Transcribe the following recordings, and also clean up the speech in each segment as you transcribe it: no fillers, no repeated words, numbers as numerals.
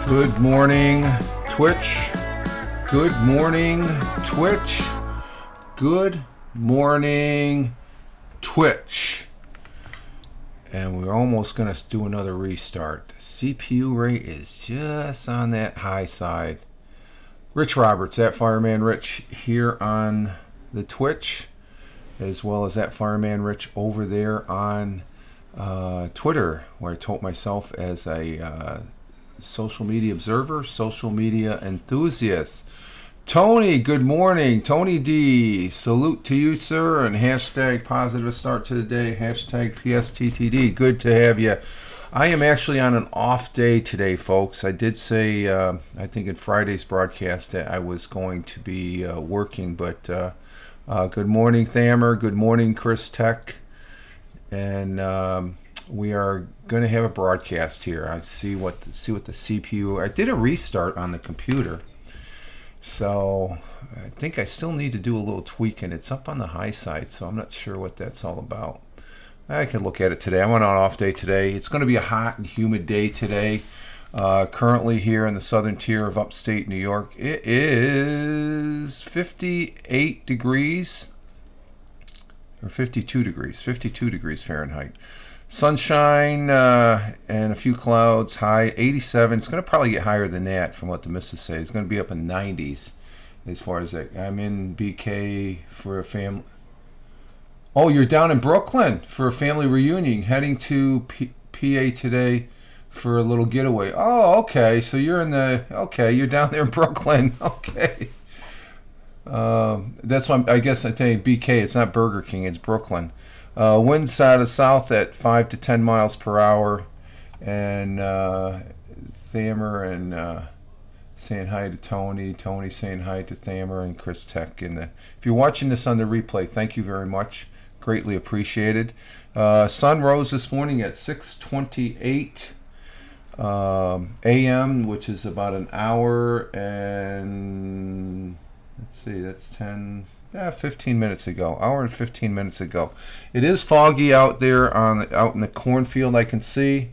Good morning, Twitch. Good morning, Twitch. Good morning, Twitch. And we're almost going to do another restart. CPU rate is just on that high side. Rich Roberts, that Fireman Rich here on the Twitch, as well as that Fireman Rich over there on Twitter, where I told myself as a social media observer, social media enthusiast. Tony, good morning. Tony D, salute to you, sir, and hashtag positive start to the day, hashtag PSTTD. Good to have you. I am actually on an off day today, folks. I did say, I think in Friday's broadcast that I was going to be working, but good morning, Thamer. Good morning, Chris Tech. And we are going to have a broadcast here. I see what the CPU. I did a restart on the computer, so I think I still need to do a little tweaking. It's up on the high side, so I'm not sure what that's all about. I can look at it today. I'm on an off day today. It's going to be a hot and humid day today. Currently here in the southern tier of upstate New York, it is 58 degrees or 52 degrees Fahrenheit. Sunshine and a few clouds, high 87. It's going to probably get higher than that from what the missus say. It's going to be up in 90s as far as that. I'm in BK for a family. Oh, you're down in Brooklyn for a family reunion, heading to PA today for a little getaway. Oh, okay. So you're you're down there in Brooklyn. Okay. That's why I guess I tell you BK, it's not Burger King, it's Brooklyn. Winds out of south at 5 to 10 miles per hour. And Thamer and saying hi to Tony. Tony saying hi to Thamer and Chris Tech. If you're watching this on the replay, thank you very much. Greatly appreciated. Sun rose this morning at 6:28 a.m., which is about an hour and let's see, that's 15 minutes ago. Hour and 15 minutes ago. It is foggy out there out in the cornfield, I can see.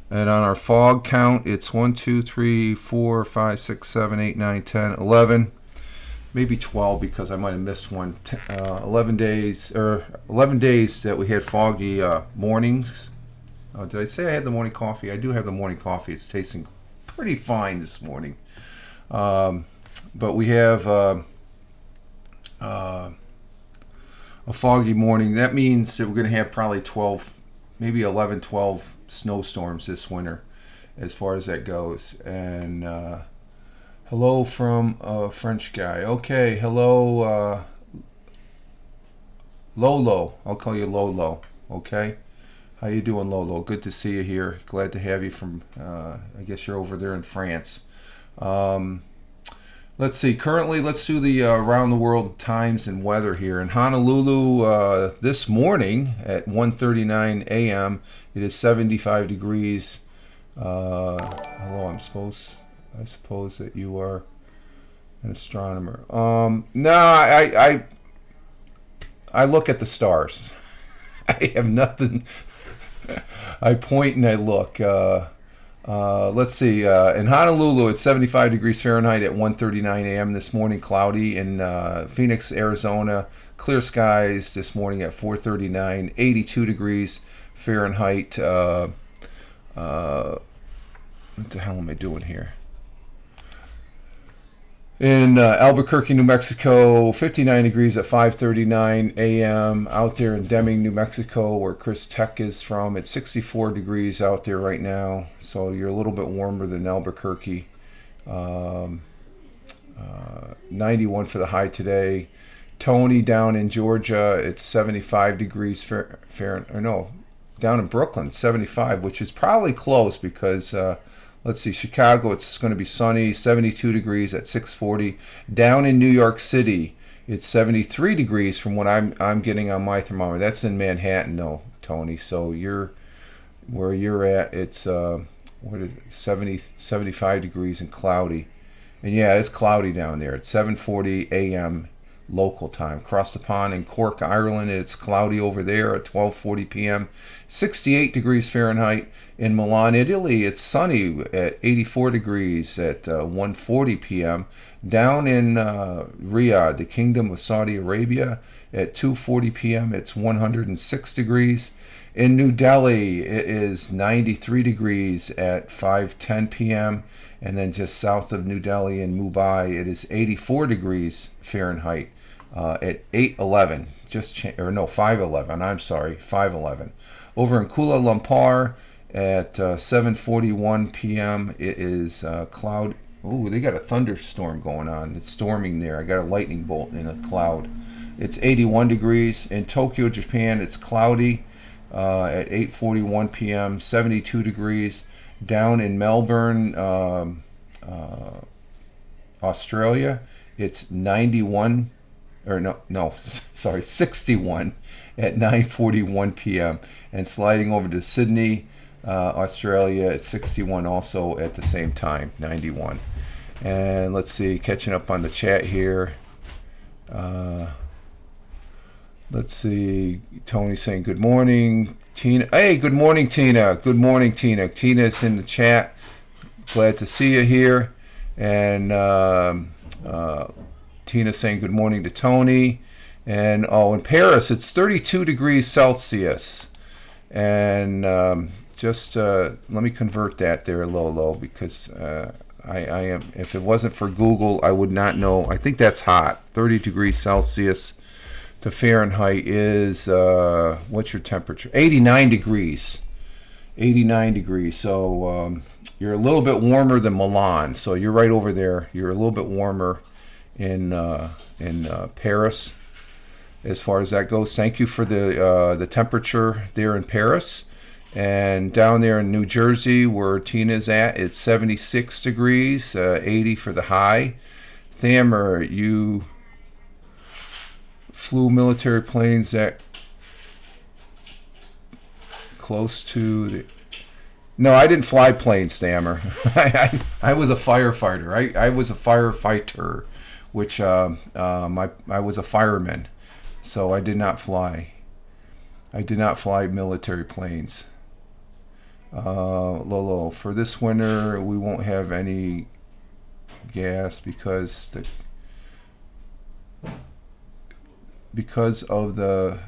And on our fog count, it's 1, 2, 3, 4, 5, 6, 7, 8, 9, 10, 11. Maybe 12 because I might have missed one. 11 days that we had foggy mornings. Did I say I had the morning coffee? I do have the morning coffee. It's tasting pretty fine this morning. But we have a foggy morning. That means that we're going to have probably 12, maybe 11, 12 snowstorms this winter as far as that goes. And hello from a French guy. Okay, hello, Lolo. I'll call you Lolo, okay? How you doing, Lolo? Good to see you here. Glad to have you from, I guess you're over there in France. Let's see. Currently, let's do the around the world times and weather here. In Honolulu, this morning at 1:39 a.m., it is 75 degrees. Hello, I suppose that you are an astronomer. No, I look at the stars. I have nothing. I point and I look. Let's see. In Honolulu, it's 75 degrees Fahrenheit at 1:39 a.m. this morning. Cloudy. In Phoenix, Arizona, clear skies this morning at 4:39. 82 degrees Fahrenheit. What the hell am I doing here? In Albuquerque, New Mexico, 59 degrees at 5:39 a.m. Out there in Deming, New Mexico, where Chris Tech is from, it's 64 degrees out there right now. So you're a little bit warmer than Albuquerque. 91 for the high today. Tony down in Georgia, it's 75 degrees Fahrenheit. Or no, down in Brooklyn, 75, which is probably close because... let's see, Chicago, it's going to be sunny, 72 degrees at 6:40. Down in New York City, it's 73 degrees from what I'm getting on my thermometer. That's in Manhattan, though, Tony. So where you're at, it's 75 degrees and cloudy. And yeah, it's cloudy down there. It's 7:40 a.m. local time. Across the pond in Cork, Ireland, it's cloudy over there at 12:40 p.m. 68 degrees Fahrenheit. In Milan, Italy, it's sunny at 84 degrees at 1:40 p.m. Down in Riyadh, the Kingdom of Saudi Arabia, at 2:40 p.m. it's 106 degrees. In New Delhi, it is 93 degrees at 5:10 p.m. And then just south of New Delhi in Mumbai, it is 84 degrees Fahrenheit at 8:11. 5:11. I'm sorry, 5:11. Over in Kuala Lumpur at 7:41 p.m. it is cloud. Ooh, they got a thunderstorm going on. It's storming there. I got a lightning bolt in a cloud. It's 81 degrees. In Tokyo, Japan, it's cloudy at 8:41 p.m. 72 degrees. Down in Melbourne, Australia, it's 91, sorry, 61 at 9:41 p.m. And sliding over to Sydney, Australia, at 61 also at the same time, 91. And let's see, catching up on the chat here. Let's see, Tony saying good morning. Tina, hey, good morning, Tina. Good morning, Tina. Tina's in the chat. Glad to see you here. And Tina saying good morning to Tony. And in Paris, it's 32 degrees Celsius. And let me convert that there, Lolo, because I am. If it wasn't for Google, I would not know. I think that's hot. 30 degrees Celsius. The Fahrenheit is, what's your temperature? 89 degrees. 89 degrees. So you're a little bit warmer than Milan. So you're right over there. You're a little bit warmer in Paris as far as that goes. Thank you for the temperature there in Paris. And down there in New Jersey, where Tina's at, it's 76 degrees, 80 for the high. Thamer, you flew military planes that close to the... No, I didn't fly planes, Stammer. I was a firefighter. I was a firefighter, which I was a fireman, so I did not fly. I did not fly military planes. Lolo, for this winter, we won't have any gas because of the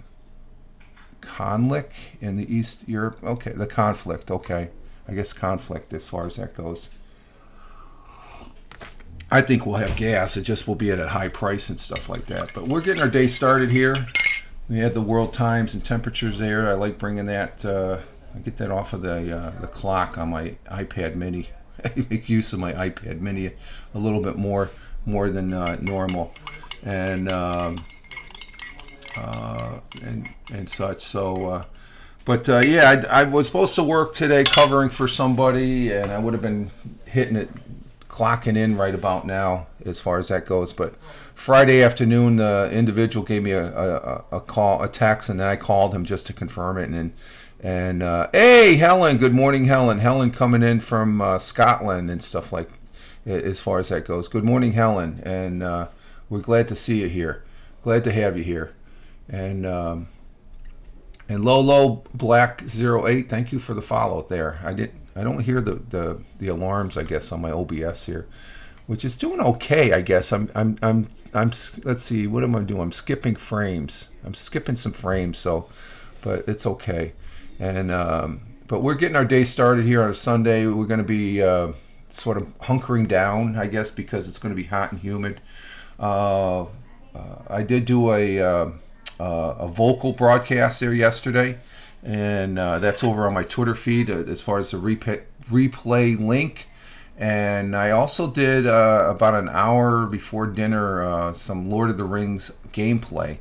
conflict in the East Europe. Okay, the conflict. Okay, I guess conflict as far as that goes. I think we'll have gas. It just will be at a high price and stuff like that. But we're getting our day started here. We had the world times and temperatures there. I like bringing that. I get that off of the clock on my iPad Mini. I make use of my iPad Mini a little bit more than normal, and such. So, yeah, I was supposed to work today covering for somebody, and I would have been hitting it, clocking in right about now as far as that goes. But Friday afternoon, the individual gave me a call, a text, and then I called him just to confirm it. And hey, Helen, good morning, Helen. Helen coming in from Scotland and stuff like as far as that goes. Good morning, Helen, and we're glad to see you here. Glad to have you here. And Lolo Black 08, thank you for the follow there. I don't hear the alarms, I guess, on my OBS here, which is doing okay, I guess. I'm let's see, what am I doing? I'm skipping frames. I'm skipping some frames, so, but it's okay. And but we're getting our day started here on a Sunday. We're going to be sort of hunkering down, I guess, because it's going to be hot and humid. I did do a vocal broadcast there yesterday, and that's over on my Twitter feed as far as the replay link. And I also did about an hour before dinner some Lord of the Rings gameplay,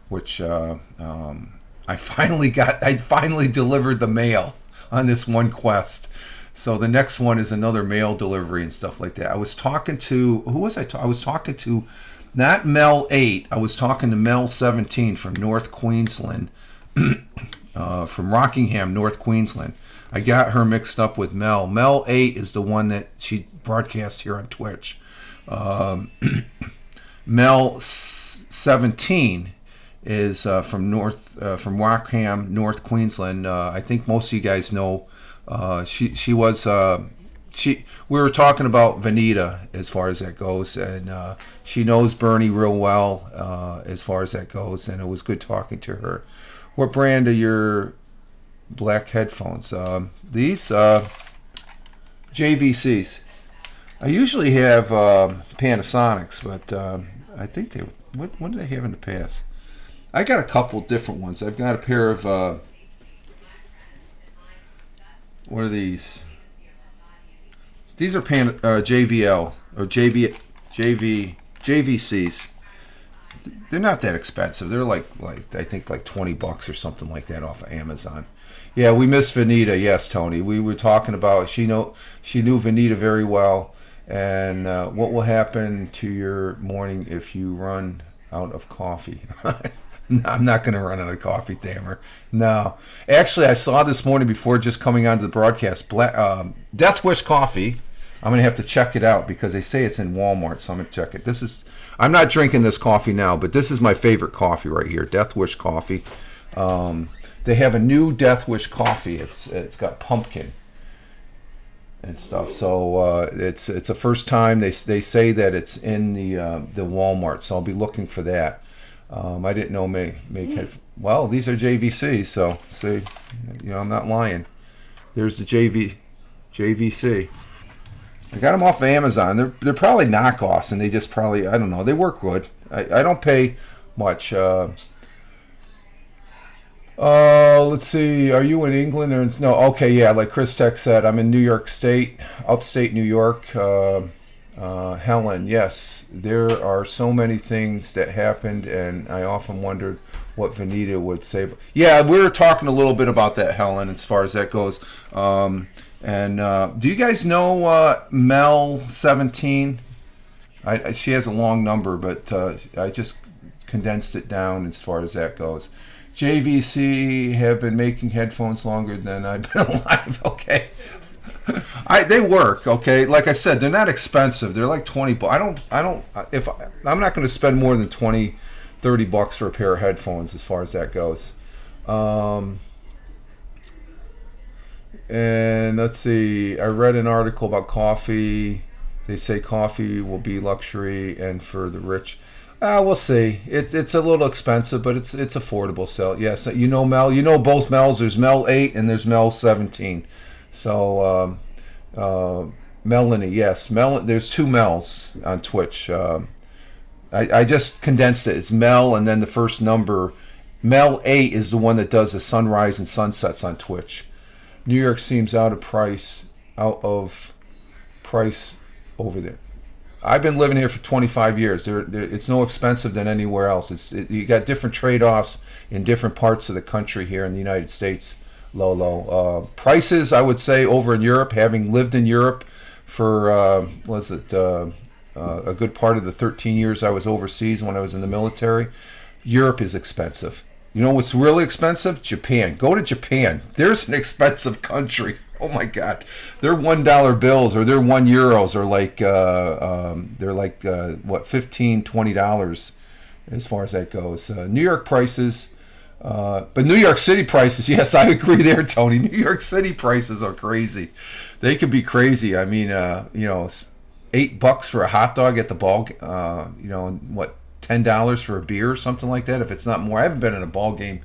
which I finally delivered the mail on this one quest. So the next one is another mail delivery and stuff like that. I was talking to, who was I? I was talking to not Mel 8. I was talking to Mel 17 from North Queensland, from Rockingham, North Queensland. I got her mixed up with Mel. Mel 8 is the one that she broadcasts here on Twitch. Mel 17 is from Rockham, North Queensland. I think most of you guys know. We were talking about Vanita as far as that goes, and she knows Bernie real well as far as that goes, and it was good talking to her. What brand are your black headphones? These JVCs. I usually have Panasonics, but I think they. What did I have in the past? I got a couple different ones. I've got a pair of what are these? These are JVL or JVCs. They're not that expensive. They're like I think like $20 or something like that off of Amazon. Yeah, we miss Vanita. Yes, Tony. We were talking about she knew Vanita very well. And what will happen to your morning if you run out of coffee? No, I'm not going to run out of coffee, Damer. No. Actually, I saw this morning before just coming onto the broadcast, Death Wish coffee. I'm going to have to check it out because they say it's in Walmart, so I'm going to check it. I'm not drinking this coffee now, but this is my favorite coffee right here, Death Wish coffee. They have a new Death Wish coffee. It's got pumpkin and stuff. So it's a first time. They say that it's in the Walmart, so I'll be looking for that. I didn't know well, these are JVC, so see, I'm not lying. There's the JVC. I got them off of Amazon. They're probably knockoffs, and they just probably, I don't know, they work good. I don't pay much. Let's see. Are you in England or no? Okay, yeah. Like Chris Tech said, I'm in New York State, upstate New York. Helen, yes, there are so many things that happened, and I often wondered what Vanita would say. Yeah, we were talking a little bit about that, Helen, as far as that goes. Do you guys know Mel 17? She has a long number, but I just condensed it down as far as that goes. JVC have been making headphones longer than I've been alive. Okay, they work. Okay, like I said, they're not expensive. They're like $20. I'm not going to spend more than $20-$30 for a pair of headphones as far as that goes. And let's see. I read an article about coffee. They say coffee will be luxury and for the rich. We'll see. It's a little expensive, but it's affordable. So yes, Mel. You know both Mels. There's Mel 8 and there's Mel 17. So Melanie, yes, there's two Mels on Twitch. I just condensed it. It's Mel and then the first number. Mel 8 is the one that does the sunrise and sunsets on Twitch. New York seems out of price over there. I've been living here for 25 years. It's no expensive than anywhere else. You got different trade-offs in different parts of the country here in the United States. Low. Prices, I would say, over in Europe, having lived in Europe for, a good part of the 13 years I was overseas when I was in the military, Europe is expensive. You know what's really expensive? Japan. Go to Japan. There's an expensive country. Oh my God, their $1 bills or their €1 are like what, $15-$20 as far as that goes. New York prices, but New York City prices. Yes, I agree there, Tony. New York City prices are crazy. They could be crazy. I mean, $8 for a hot dog at the ball. What, $10 for a beer or something like that, if it's not more. I haven't been in a ball game.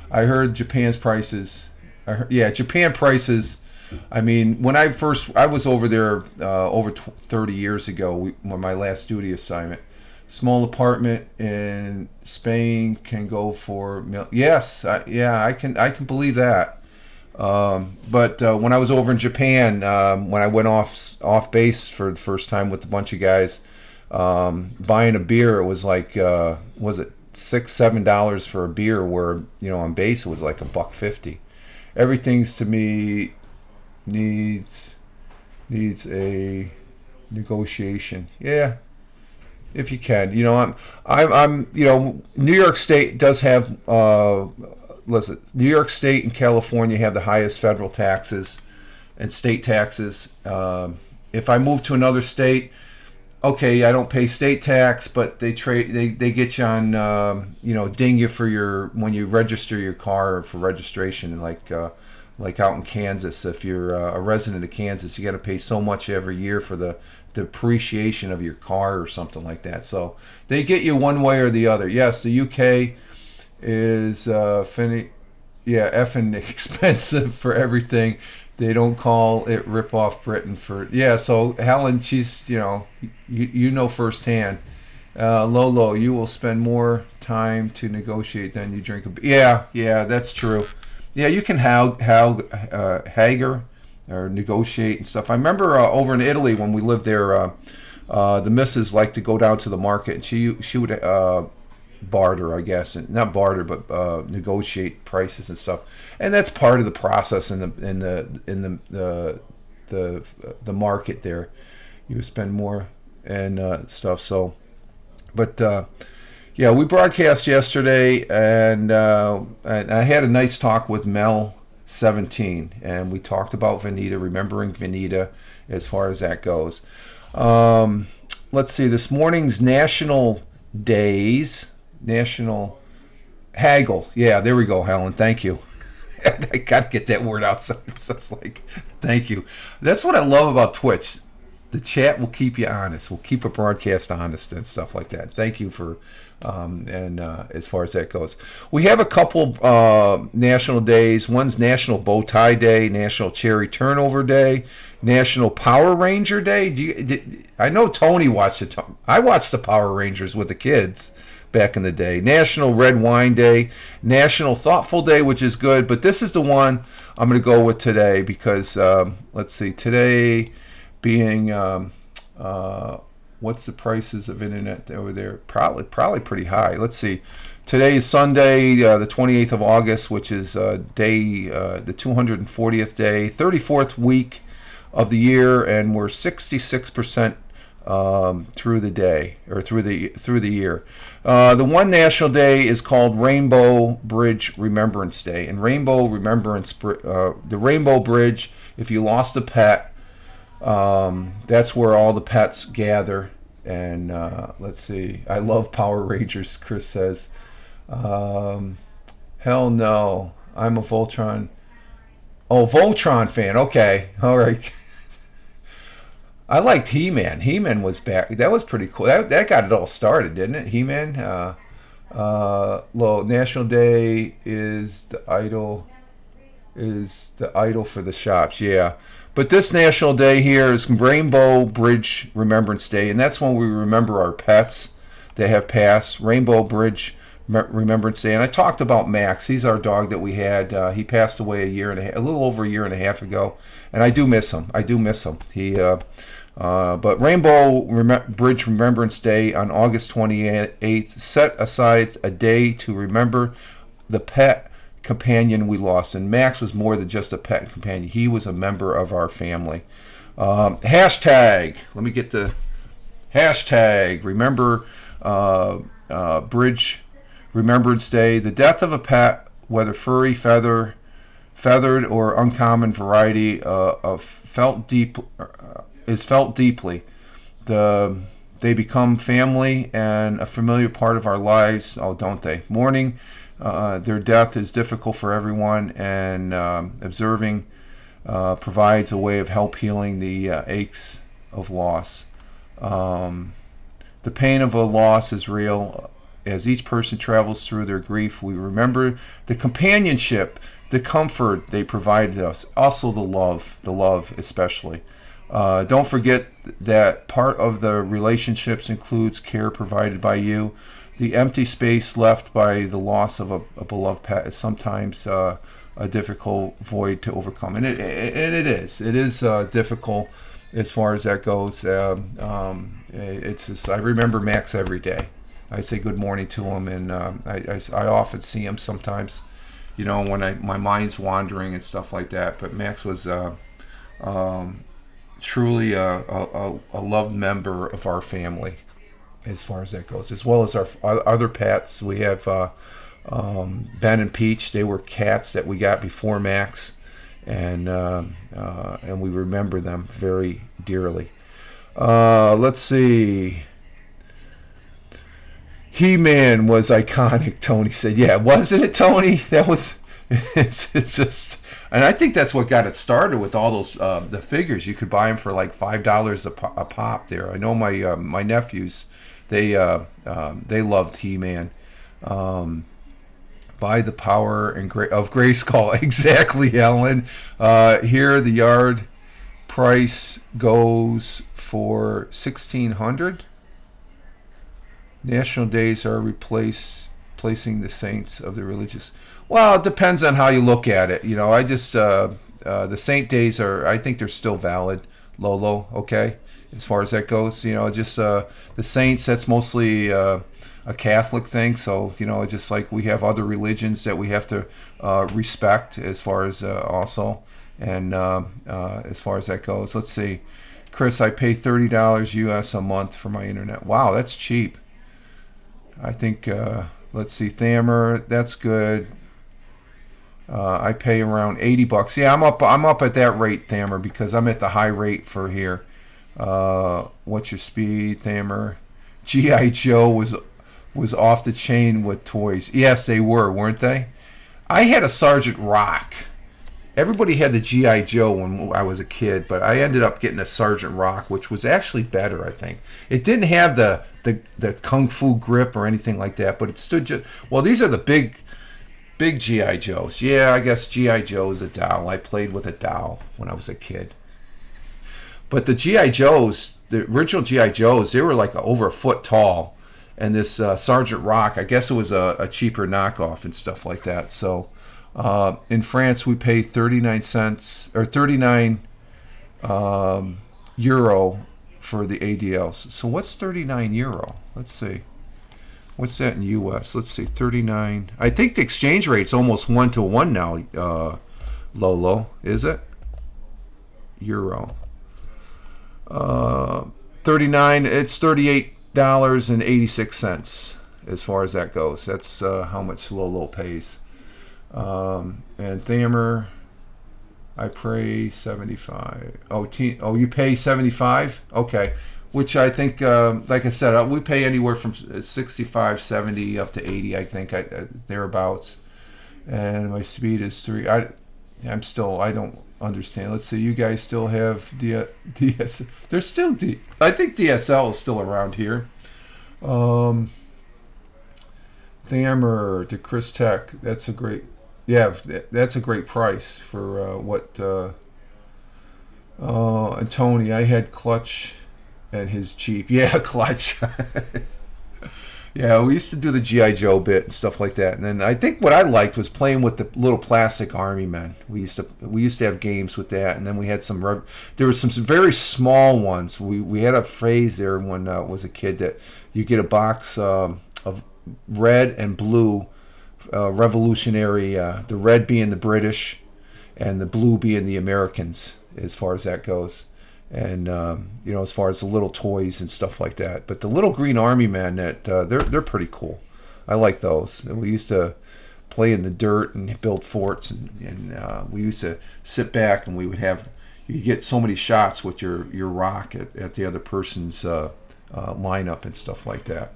I heard Japan's prices. Japan prices. I mean, when I was over there over 30 years ago, when my last duty assignment, small apartment in Spain can go for yes, I can believe that. But when I was over in Japan, when I went off base for the first time with a bunch of guys, buying a beer, it was like was it $6-7 for a beer, where on base it was like $1.50. Everything's to me needs a negotiation. Yeah, if you can. I'm New York State does have New York State and California have the highest federal taxes and state taxes. If I move to another state, okay, I don't pay state tax, but they get you on, ding you for when you register your car for registration, like out in Kansas. If you're a resident of Kansas, you got to pay so much every year for the depreciation of your car or something like that. So they get you one way or the other. Yes, the UK is effing expensive for everything. They don't call it rip off Britain for So Helen, she's you know firsthand. Lolo, you will spend more time to negotiate than you drink a beer. Yeah, that's true. Yeah, you can haggle or negotiate and stuff. I remember over in Italy when we lived there, the missus liked to go down to the market and she would barter, I guess, and not barter, but negotiate prices and stuff. And that's part of the process in the market there. You spend more and stuff. So, but yeah, we broadcast yesterday, and I had a nice talk with Mel 17, and we talked about Veneta, remembering Veneta as far as that goes. Let's see, this morning's national haggle. Yeah, there we go, Helen. Thank you. I got to get that word out. So it's like, thank you. That's what I love about Twitch. The chat will keep you honest. We'll keep a broadcast honest and stuff like that. Thank you for, as far as that goes. We have a couple national days. One's National Bow Tie Day, National Cherry Turnover Day, National Power Ranger Day. I know Tony watched it. I watched the Power Rangers with the kids back in the day. National Red Wine Day, National Thoughtful Day, which is good, but this is the one I'm going to go with today because, let's see, today being, what's the prices of internet over there? Probably pretty high. Let's see. Today is Sunday, the 28th of August, which is the 240th day, 34th week of the year, and we're 66% through the day, or through the year. The one national day is called Rainbow Bridge Remembrance Day, and the Rainbow Bridge, if you lost a pet, that's where all the pets gather. And let's see, I love Power Rangers, Chris says. Hell no, I'm a Voltron. Oh, Voltron fan. Okay, all right. I liked He-Man. He-Man was back. That was pretty cool. That got it all started, didn't it? He-Man. National Day is the idol for the shops. Yeah. But this national day here is Rainbow Bridge Remembrance Day, and that's when we remember our pets that have passed. Rainbow Bridge Remembrance Day. And I talked about Max. He's our dog that we had. He passed away a little over a year and a half ago, and I do miss him. But Rainbow Bridge Remembrance Day on August 28th set aside a day to remember the pet companion we lost. And Max was more than just a pet companion. He was a member of our family. Hashtag, let me get the hashtag, remember Bridge Remembrance Day. The death of a pet, whether furry, feathered, or uncommon variety, is felt deeply. They become family and a familiar part of our lives. Oh, don't they? Mourning their death is difficult for everyone, and observing provides a way of help healing the aches of loss. The pain of a loss is real. As each person travels through their grief, we remember the companionship, the comfort they provided us, also the love especially. Don't forget that part of the relationships includes care provided by you. The empty space left by the loss of a beloved pet is sometimes a difficult void to overcome, and it is difficult as far as that goes. It's just, I remember Max every day. I say good morning to him, and I often see him sometimes, when my mind's wandering and stuff like that. But Max was truly a loved member of our family as far as that goes, as well as our other pets. We have Ben and Peach. They were cats that we got before Max, and we remember them very dearly. Let's see. He-Man was iconic, Tony said. Yeah, wasn't it, Tony? That was... It's just... And I think that's what got it started with all those the figures. You could buy them for like $5 a pop there. I know my nephews, they loved He-Man. By the power of Grayskull. Exactly, Ellen. Here the yard price goes for $1,600. National days are replacing the saints of the religious. Well, it depends on how you look at it. You know, I just the saint days are. I think they're still valid, Lolo. Okay, as far as that goes. You know, just the saints. That's mostly a Catholic thing. So you know, it's just like we have other religions that we have to respect as far as also, and as far as that goes. Let's see, Chris. I pay $30 US a month for my internet. Wow, that's cheap. I think, let's see, Thamer, that's good. I pay around $80. Yeah, I'm up at that rate, Thamer, because I'm at the high rate for here. What's your speed, Thamer? G.I. Joe was off the chain with toys. Yes, they weren't they? I had a Sergeant Rock. Everybody had the G.I. Joe when I was a kid, but I ended up getting a Sergeant Rock, which was actually better, I think. It didn't have the Kung Fu grip or anything like that, but it stood just... Well, these are the big G.I. Joes. Yeah, I guess G.I. Joe is a doll. I played with a doll when I was a kid. But the G.I. Joes, the original G.I. Joes, they were like over a foot tall. And this Sergeant Rock, I guess it was a cheaper knockoff and stuff like that, so... in France, we pay 39 cents or 39 euro for the ADLs. So what's 39 euro? Let's see. What's that in US? Let's see. 39. I think the exchange rate's almost 1-to-1 now. Lolo, is it? Euro. 39. It's $38.86 as far as that goes. That's how much Lolo pays. And Thamer, I pay 75. Oh, you pay 75? Okay. Which I think, like I said, we pay anywhere from 65, 70 up to 80, I think, thereabouts. And my speed is 3. I don't understand. Let's see, you guys still have DS. There's still I think DSL is still around here. Thamer to Chris Tech. That's a great... Yeah, that's a great price for what... and Tony, I had Clutch at his Jeep. Yeah, Clutch. Yeah, we used to do the G.I. Joe bit and stuff like that. And then I think what I liked was playing with the little plastic army men. We used to have games with that. And then we had there were some very small ones. We had a phrase there when I was a kid that you get a box of red and blue revolutionary, the red being the British and the blue being the Americans as far as that goes. And as far as the little toys and stuff like that. But the little green army men, they're pretty cool. I like those. And we used to play in the dirt and build forts, and we used to sit back and you get so many shots with your rock at the other person's lineup and stuff like that.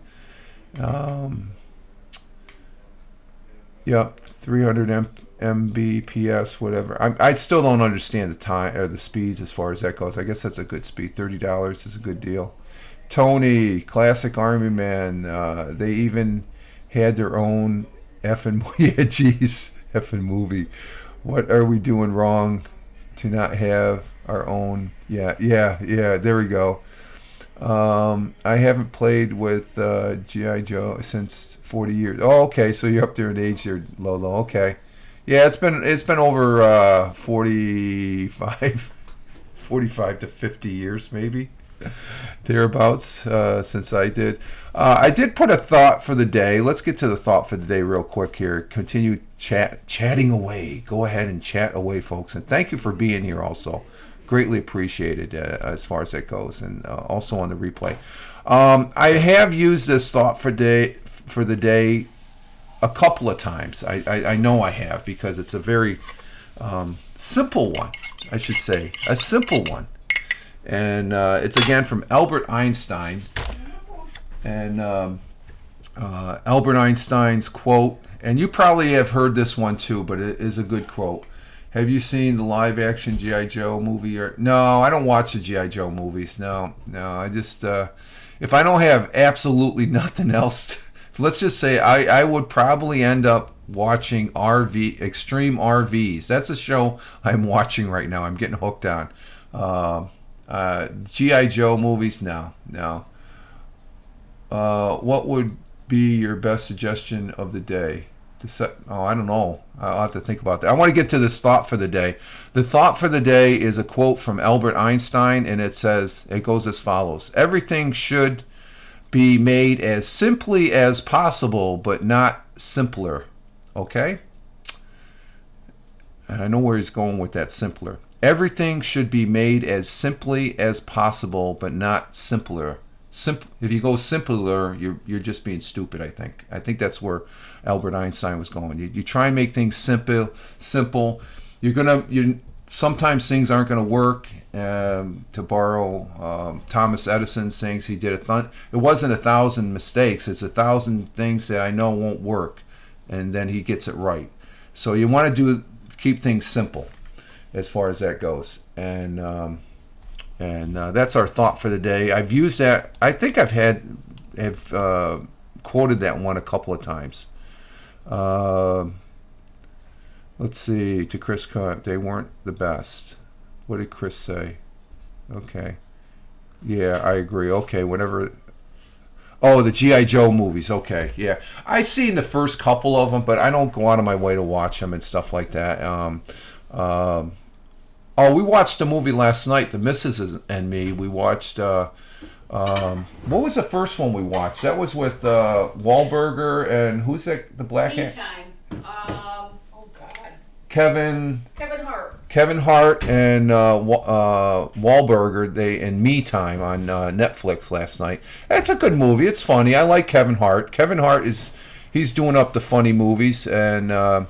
Yep, 300 Mbps, whatever. I still don't understand the time or the speeds as far as that goes. I guess that's a good speed. $30 is a good deal. Tony, classic Army Man. They even had their own effing movie. What are we doing wrong to not have our own? Yeah. There we go. I haven't played with G.I. Joe since 40 years. Oh, okay. So you're up there in age there, Lolo. Okay. Yeah, it's been over 45 to 50 years maybe, thereabouts, since I did. I did put a thought for the day. Let's get to the thought for the day real quick here. Continue chatting away. Go ahead and chat away, folks. And thank you for being here also. Greatly appreciated as far as that goes, and also on the replay. I have used this thought for the day a couple of times. I know I have, because it's a very simple one, I should say. A simple one. And it's again from Albert Einstein. And Albert Einstein's quote, and you probably have heard this one too, but it is a good quote. Have you seen the live action G.I. Joe movie? No, I don't watch the G.I. Joe movies. No. I just, if I don't have absolutely nothing else, let's just say I would probably end up watching Extreme RVs. That's a show I'm watching right now. I'm getting hooked on. G.I. Joe movies, no. What would be your best suggestion of the day? I don't know. I'll have to think about that. I want to get to this thought for the day. The thought for the day is a quote from Albert Einstein, and it goes as follows. Everything should be made as simply as possible, but not simpler. Okay? And I know where he's going with that, simpler. Everything should be made as simply as possible, but not simpler. If you go simpler, you're just being stupid. I think that's where Albert Einstein was going. You try and make things simple. Sometimes things aren't gonna work. To borrow Thomas Edison saying he did it wasn't 1,000 mistakes. It's 1,000 things that I know won't work, and then he gets it right. So you want to keep things simple, as far as that goes. And that's our thought for the day. I've used that. I think I've quoted that one a couple of times. Let's see. To Chris, they weren't the best. What did Chris say? Okay. Yeah, I agree. Okay, whatever. Oh, the G.I. Joe movies. Okay, yeah. I've seen the first couple of them, but I don't go out of my way to watch them and stuff like that. We watched a movie last night, the missus and me. We watched, what was the first one we watched? That was with Wahlberger and who's that, the black guy? Kevin Hart and Wahlberger, and Me Time on Netflix last night. It's a good movie. It's funny. I like Kevin Hart. Kevin Hart he's doing up the funny movies. And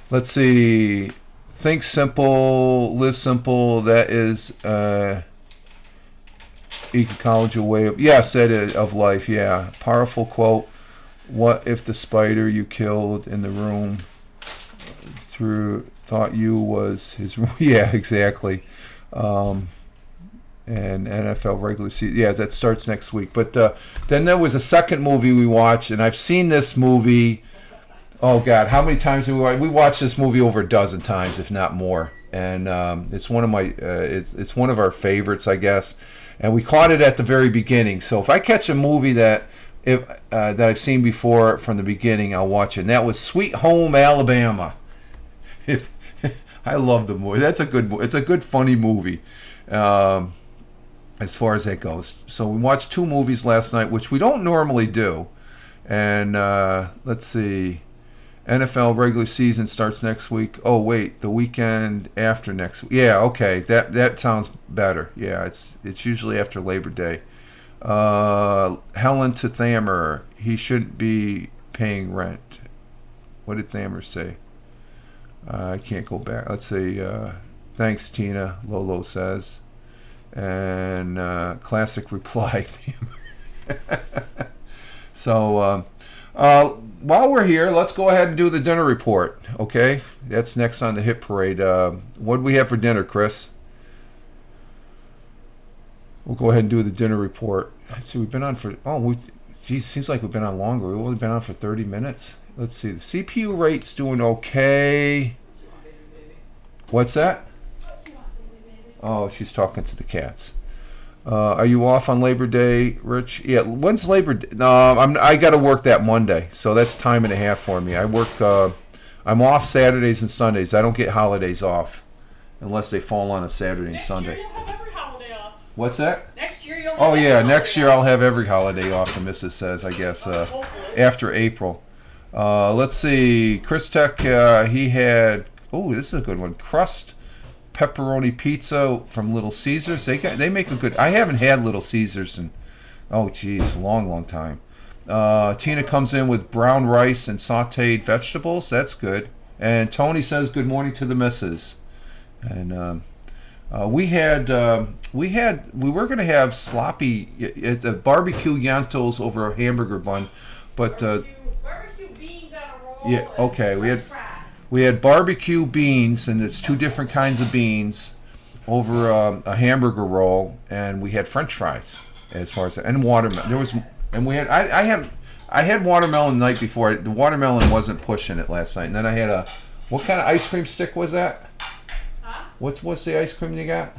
let's see, think simple, live simple. That is ecological way of life. Yeah, powerful quote. What if the spider you killed in the room thought you was his? Yeah, exactly. And NFL regular season. Yeah, that starts next week. But then there was a second movie we watched, and I've seen this movie. Oh God, how many times did we watched this movie over a dozen times, if not more. And it's one of my it's one of our favorites, I guess. And we caught it at the very beginning. So if I catch a movie that I've seen before from the beginning, I'll watch it. And that was Sweet Home Alabama. I love the movie. It's a good funny movie, as far as that goes. So we watched 2 movies last night, which we don't normally do. And let's see, NFL regular season starts next week. Oh wait, the weekend after next week. Yeah, okay, that sounds better. Yeah, it's usually after Labor Day. Helen to Thamer, he shouldn't be paying rent. What did Thamer say? I can't go back. Let's see. Thanks, Tina, Lolo says. And classic reply. So while we're here, let's go ahead and do the dinner report. Okay? That's next on the hit parade. What do we have for dinner, Chris? We'll go ahead and do the dinner report. Let's see, we've been on for... seems like we've been on longer. We've only been on for 30 minutes. Let's see. The CPU rate's doing okay. What's that? Oh, she's talking to the cats. Are you off on Labor Day, Rich? Yeah. When's Labor Day? No, I got to work that Monday, so that's time and a half for me. I work. I'm off Saturdays and Sundays. I don't get holidays off unless they fall on a Saturday and Sunday. Next year you'll have every holiday off. What's that? Next year you'll. Oh yeah, next year I'll have every holiday off. The missus says, I guess, after April. Let's see. Chris Tech, he had, this is a good one. Crust pepperoni pizza from Little Caesars. They make a good, I haven't had Little Caesars in, a long time. Tina comes in with brown rice and sauteed vegetables. That's good. And Tony says good morning to the missus. And We were gonna have sloppy barbecue Yantos over a hamburger bun, but barbecue beans on a roll. yeah, okay. And French fries. We had barbecue beans, and it's two different kinds of beans over a hamburger roll, and we had French fries as far as and watermelon. And we had I had watermelon the night before. The watermelon wasn't pushing it last night, and then I had what kind of ice cream stick was that? Huh? What's the ice cream you got?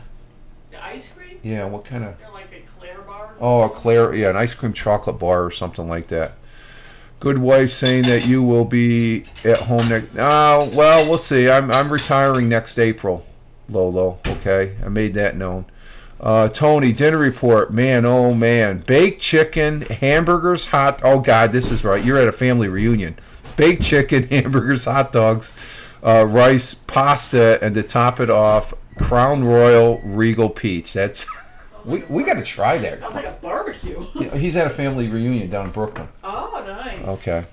The ice cream? Yeah, what kind of? They're like a Claire bar. Oh, a Claire, yeah, an ice cream chocolate bar or something like that. Good wife saying that you will be at home next. Well, we'll see. I'm retiring next April, Lolo. Okay, I made that known. Tony, dinner report. Man, oh man, baked chicken, hamburgers, hot. Oh God, this is right. You're at a family reunion. Baked chicken, hamburgers, hot dogs, rice, pasta, and to top it off, Crown Royal Regal Peach. That's we got to try that. Sounds like a barbecue. Yeah, he's at a family reunion down in Brooklyn. Oh, nice. Okay,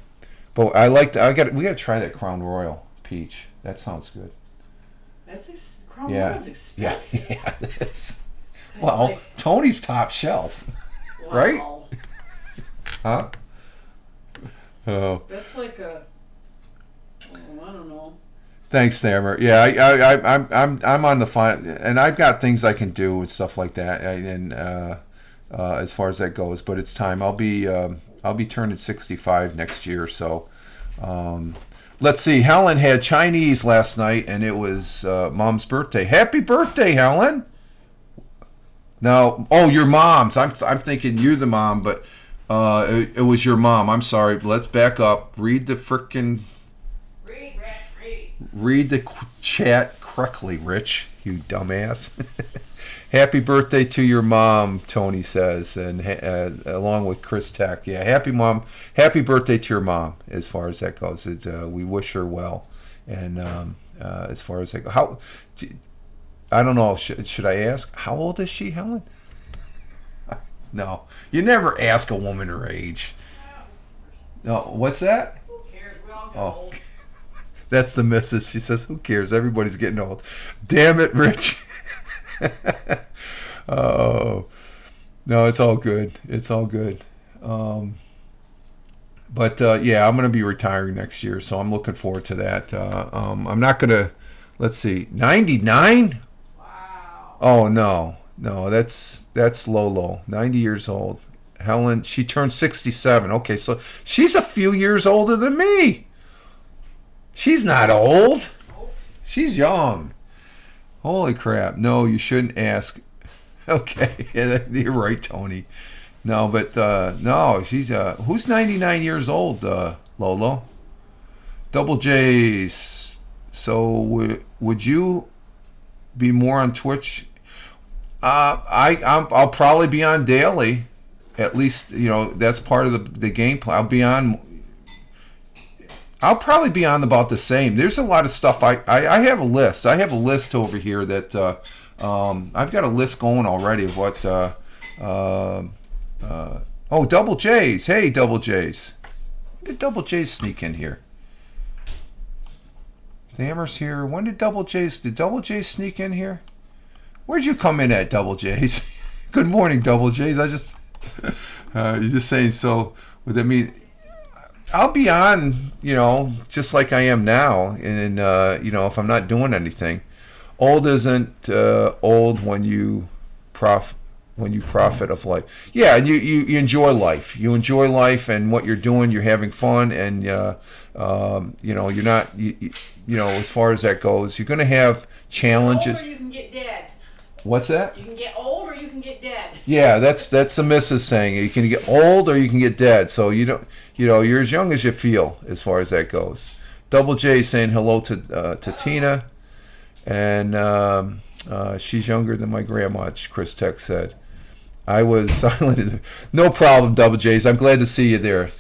but we got to try that Crown Royal Peach. That sounds good. That's Crown Royal's expensive. Yeah, it is. Well, like, Tony's top shelf, wow. Right? Huh? Oh. That's like I don't know. Thanks, Stammer. Yeah, I'm on the fine, and I've got things I can do and stuff like that, and as far as that goes. But it's time. I'll be turning 65 next year, so. Let's see. Helen had Chinese last night, and it was Mom's birthday. Happy birthday, Helen! Now, your mom's. I'm thinking you're the mom, but it was your mom. I'm sorry. Let's back up. Read the frickin'. Read the chat correctly, Rich. You dumbass. Happy birthday to your mom, Tony says, and along with Chris Tech. Yeah, happy birthday to your mom. As far as that goes, we wish her well, and as far as that goes, I don't know. Should I ask? How old is she, Helen? No, you never ask a woman her age. No, what's that? Who cares? We all get old. That's the missus. She says, "Who cares? Everybody's getting old." Damn it, Rich. Oh, no, it's all good. It's all good. But yeah, I'm going to be retiring next year, so I'm looking forward to that. I'm not going to. Let's see, 99. Wow. Oh no, that's Lolo. 90 years old. Helen, she turned 67. Okay, so she's a few years older than me. She's not old. She's young. Holy crap. No, you shouldn't ask. Okay, yeah, you're right, Tony. No, but no, she's who's 99 years old, Lolo? Double J's. So would you be more on Twitch? I'll probably be on daily. At least, that's part of the game plan. I'll probably be on about the same. There's a lot of stuff. I have a list. I have a list over here that I've got a list going already of what. Double J's. Hey, Double J's. When did Double J's sneak in here? The Hammer's here. When did Double J's sneak in here? Where'd you come in at, Double J's? Good morning, Double J's. I just you're just saying. So would that mean? I'll be on, just like I am now, and if I'm not doing anything. Old isn't old when you profit of life. Yeah, and you enjoy life. You enjoy life and what you're doing. You're having fun, and you're not. As far as that goes, you're going to have challenges. Or you can get dead. What's that? You can get old or you can get dead. Yeah, that's the missus saying. You can get old or you can get dead. So you're as young as you feel as far as that goes. Double J saying hello to Tina, and she's younger than my grandma. Chris Tech said. I was silent. No problem, Double J's. I'm glad to see you there.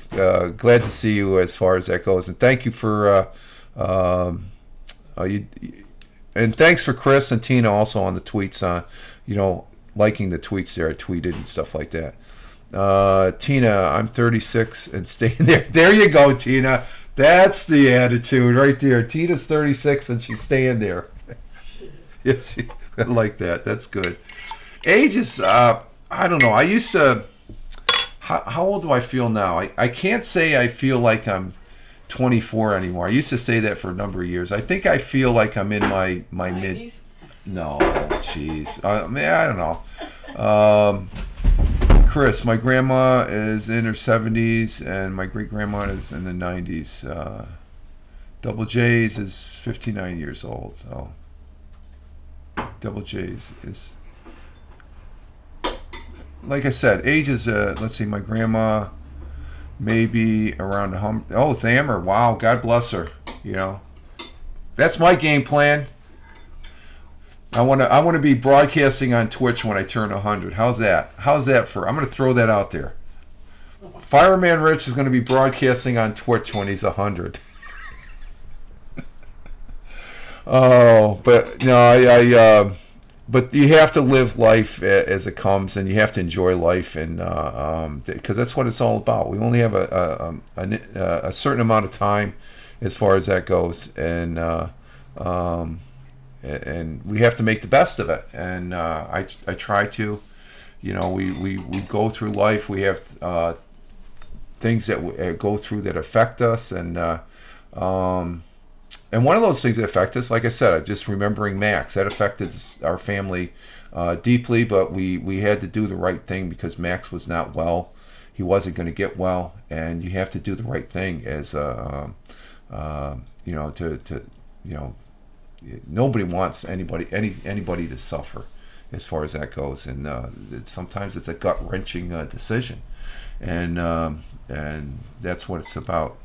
Glad to see you as far as that goes, and thank you for and thanks for Chris and Tina also on the tweets, liking the tweets there. I tweeted and stuff like that. Tina, I'm 36 and staying there. There you go, Tina. That's the attitude right there. Tina's 36 and she's staying there. Yes, I like that. That's good. Age is, I don't know. I used to, how old do I feel now? I can't say I feel like I'm 24 anymore. I used to say that for a number of years. I think I feel like I'm in my mid. 90s? No, jeez. I don't know. Chris, my grandma is in her 70s, and my great grandma is in the 90s. Double J's is 59 years old. Oh, Double J's is, like I said, age is. Let's see, my grandma maybe around Thammer. Wow, God bless her. You know, that's my game plan. I want to be broadcasting on Twitch when I turn 100. How's that? I'm going to throw that out there. Fireman Rich is going to be broadcasting on Twitch when he's 100. Oh, but no, but you have to live life as it comes, and you have to enjoy life, and because that's what it's all about. We only have a certain amount of time as far as that goes, and we have to make the best of it. And I try to, we go through life. We have things that we go through that affect us, and one of those things that affect us, like I said, just remembering Max, that affected our family deeply, but we had to do the right thing because Max was not well. He wasn't going to get well, and you have to do the right thing as nobody wants anybody to suffer as far as that goes, and sometimes it's a gut-wrenching decision, and that's what it's about.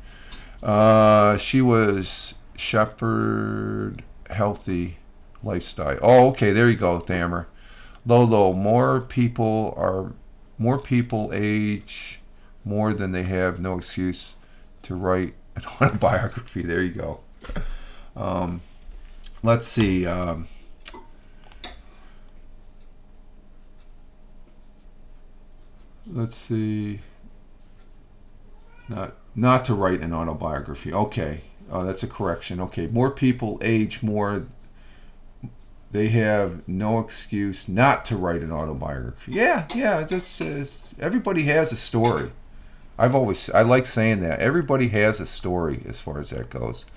She was shepherd healthy lifestyle. Oh, okay, there you go, Thammer. Lolo, more people age more than they have no excuse to write an autobiography. There you go. Let's see. Let's see. Not to write an autobiography. Okay. That's a correction. Okay. More people age more. They have no excuse not to write an autobiography. Yeah. That's everybody has a story. I like saying that. Everybody has a story as far as that goes.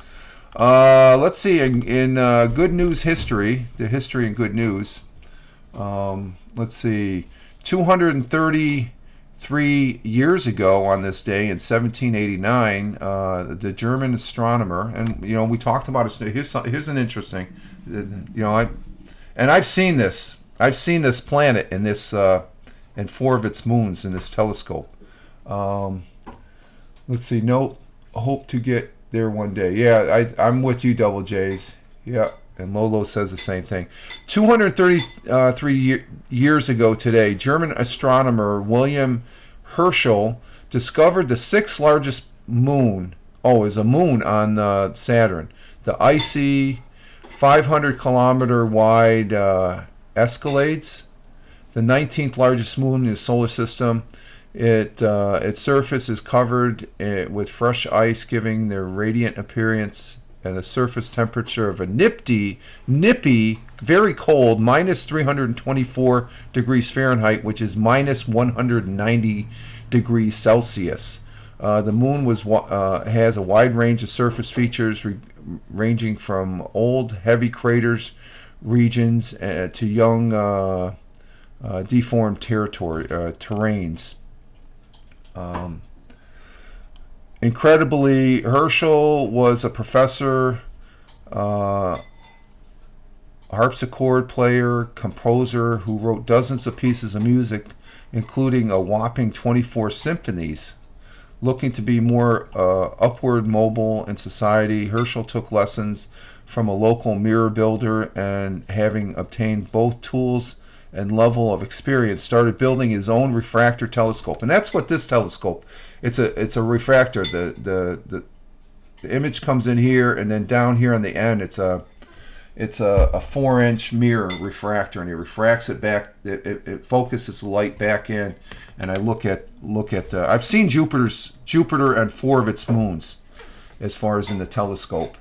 Let's see. In good news history, the history and good news. Let's see. 233 years ago on this day in 1789, the German astronomer, and we talked about it. Here's an interesting, I've seen this. I've seen this planet in this and 4 of its moons in this telescope. Let's see. No hope to get there one day. Yeah, I'm with you, Double J's. Yeah, and Lolo says the same thing. 233 years ago today, German astronomer William Herschel discovered the 6th largest moon. Oh, is a moon on Saturn. The icy 500-kilometer wide Escalades, the 19th largest moon in the solar system. Its surface is covered with fresh ice, giving the radiant appearance and a surface temperature of a nippy, very cold, minus 324 degrees Fahrenheit, which is minus 190 degrees Celsius. The moon has a wide range of surface features ranging from old, heavy craters regions to young, deformed terrains. Incredibly, Herschel was a professor, harpsichord player, composer who wrote dozens of pieces of music, including a whopping 24 symphonies. Looking to be more upward mobile in society, Herschel took lessons from a local mirror builder, and having obtained both tools and level of experience, started building his own refractor telescope. And that's what this telescope, it's a refractor. The image comes in here, and then down here on the end it's a 4-inch mirror refractor, and it refracts it back. It focuses the light back in, and I look at I've seen Jupiter and 4 of its moons as far as in the telescope.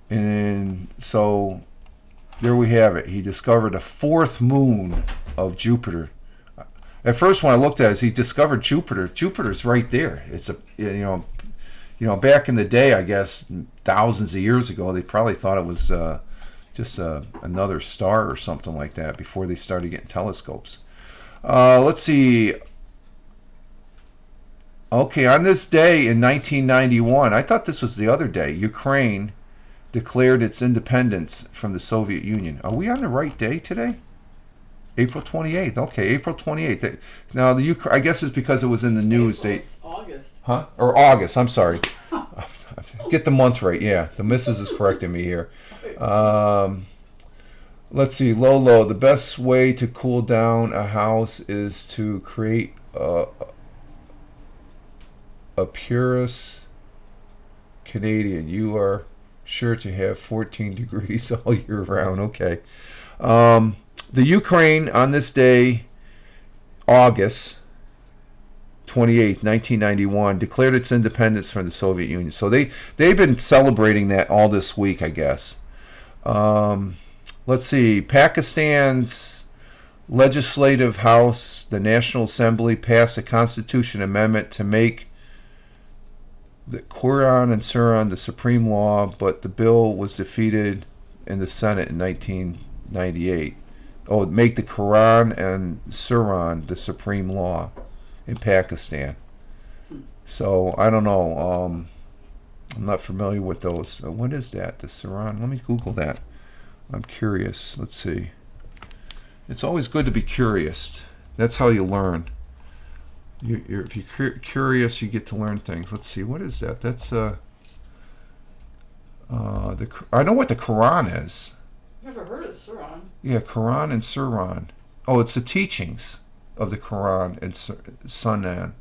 And so there we have it. He discovered the fourth moon of Jupiter. At first, when I looked at it, he discovered Jupiter. Jupiter's right there. It's back in the day, I guess, thousands of years ago, they probably thought it was just another star or something like that before they started getting telescopes. Let's see. Okay, on this day in 1991, I thought this was the other day, Ukraine declared its independence from the Soviet Union. Are we on the right day today? April 28th. Okay, April 28th. Now, I guess it's because it was in the news. August. Huh? Or August, I'm sorry. Get the month right, yeah. The missus is correcting me here. Let's see, Lolo, the best way to cool down a house is to create a purist Canadian. You are sure to have 14 degrees all year round. Okay. The Ukraine on this day, August 28th, 1991, declared its independence from the Soviet Union. So they've been celebrating that all this week, I guess. Let's see. Pakistan's Legislative House, the National Assembly, passed a constitution amendment to make the Quran and Suran the supreme law, but the bill was defeated in the Senate in 1998. Oh, make the Quran and Suran the supreme law in Pakistan. So I don't know. I'm not familiar with those. What is that? The Suran? Let me Google that. I'm curious. Let's see. It's always good to be curious. That's how you learn. If you're curious, you get to learn things. Let's see. What is that? That's I know what the Quran is. Never heard of Suran. Yeah, Quran and Suran. Oh, it's the teachings of the Quran and Sunan.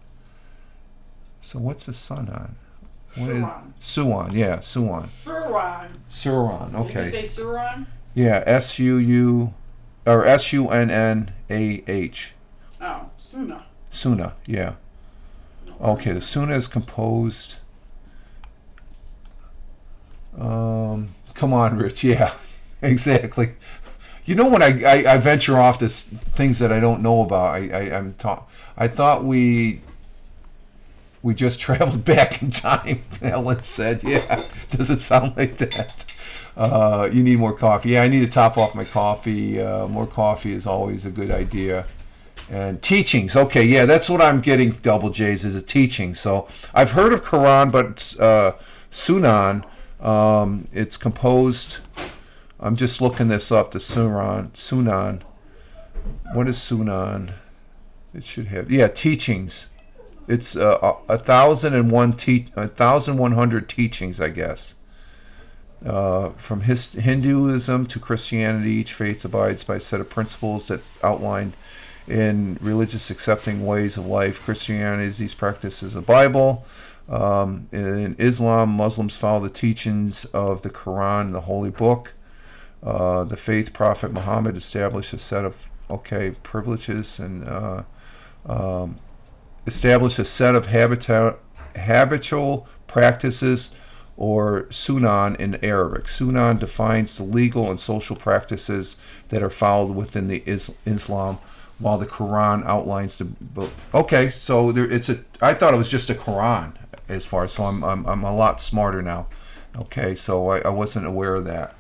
So what's the Sunan? Suan, yeah, Suan. Suran, okay. Did you say Suran? Yeah, S-U-U, or S-U-N-N-A-H. Oh, Sunnah. Sunnah, yeah. Okay, the Sunnah is composed. Come on, Rich, yeah, exactly. You know, when I venture off to things that I don't know about, I thought we just traveled back in time, Ellen said. Yeah, does it sound like that? You need more coffee. Yeah, I need to top off my coffee. More coffee is always a good idea. And teachings. Okay, yeah, that's what I'm getting, Double J's, is a teaching. So I've heard of Quran, but Sunan, it's composed... I'm just looking this up, the Sunan. What is Sunan? It should have... Yeah, teachings. It's 1,100 teachings, I guess. From Hinduism to Christianity, each faith abides by a set of principles that's outlined in religious accepting ways of life. Christianity, these practices the Bible. In Islam, Muslims follow the teachings of the Quran, the holy book. The faith prophet Muhammad established a set of privileges and established a set of habitual practices, or sunan in Arabic. Sunan defines the legal and social practices that are followed within the Islam, while the Quran outlines the book. Okay, so I thought it was just a Quran as far as, so I'm a lot smarter now. Okay, so I wasn't aware of that.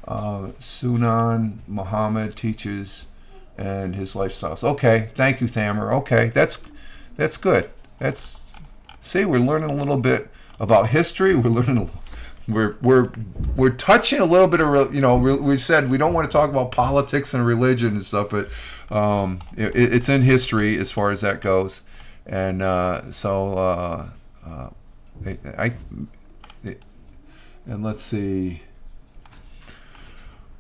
Sunan, Muhammad teaches, and his lifestyles. Okay, thank you, Thamer. Okay, that's good. We're learning a little bit about history. We're touching a little bit of, we said we don't want to talk about politics and religion and stuff, but it's in history as far as that goes, and and let's see.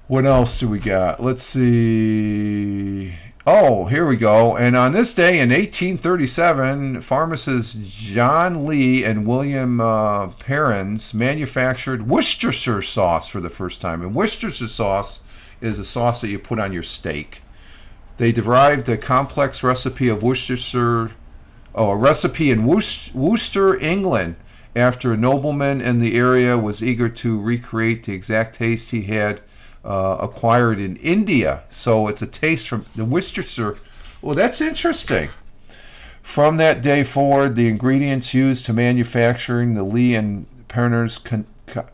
What else do we got? Let's see. Oh, here we go. And on this day in 1837, pharmacists John Lee and William Perrins manufactured Worcestershire sauce for the first time. And Worcestershire sauce is a sauce that you put on your steak. They derived a complex recipe of Worcestershire, a recipe in Worcester, England, after a nobleman in the area was eager to recreate the exact taste he had acquired in India. So it's a taste from the Worcestershire. Well, that's interesting. From that day forward, the ingredients used to manufacturing the Lee and Perner's